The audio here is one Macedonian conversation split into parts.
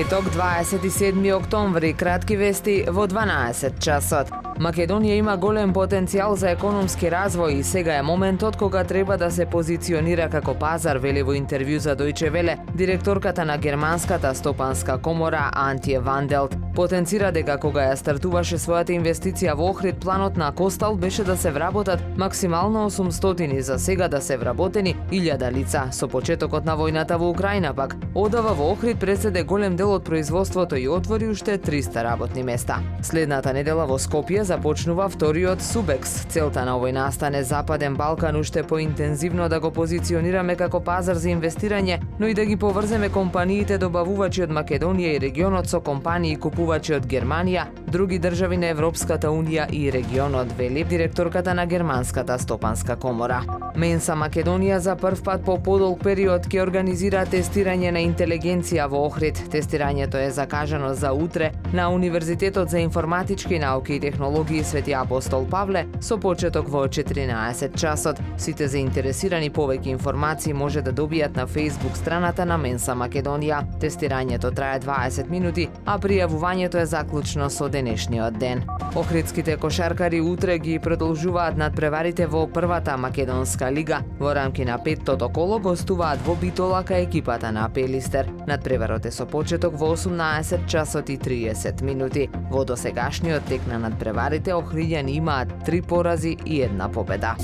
Петок, 27 октомври, кратки вести во 12 часот. Македонија има голем потенцијал за економски развој и сега е моментот кога треба да се позиционира како пазар, вели во интервју за Дојче Веле директорката на германската стопанска комора Антје Ванделт. Потенцира дека кога ја стартуваше својата инвестиција во Охрид, планот на Костал беше да се вработат максимално 800, за сега да се вработени 1000 лица. Со почетокот на војната во Украина пак, одава во Охрид преседе голем дел од производството и отвори уште 300 работни места. Следната недела во Скопје започнува вториот Субекс. Целта на овој настан е Западен Балкан уште поинтензивно да го позиционираме како пазар за инвестирање, но и да ги поврземе компаниите добавувачи од Македонија и регионот со компании купувачи од Германија, други држави на Европската унија и регионот, вели директорката на германската стопанска комора. Менса Македонија за прв пат по подолг период ќе организира тестирање на интелигенција во Охрид. Тестирањето е закажано за утре на Универзитетот за информатички науки и технологии Свети Апостол Павле со почеток во 14 часот. Сите заинтересирани повеќе информации може да добијат на Facebook страната на Менса Македонија. Тестирањето трае 20 минути, а пријавувањето е заклучно со денешниот ден. Охридските кошаркари утре ги продолжуваат надпреварите во првата македонска лига. Во рамки на петтото коло гостуваат во Битола кај екипата на Пелистер. Надпреварот е со почеток во 18 часот и 30 минути. Во досегашниот тек на надпреварите охриѓани имаат 3 порази и 1 победа.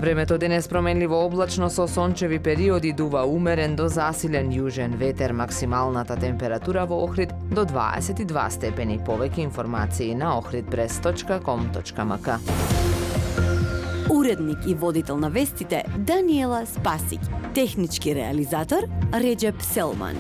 Времето денес променливо облачно со сончеви периоди, дува умерен до засилен јужен ветер, максималната температура во Охрид до 22 степени. Повеќе информации на ohridpress.com.mk. Уредник и водител на вестите Даниела Спасик. Технички реализатор Реджеп Селман.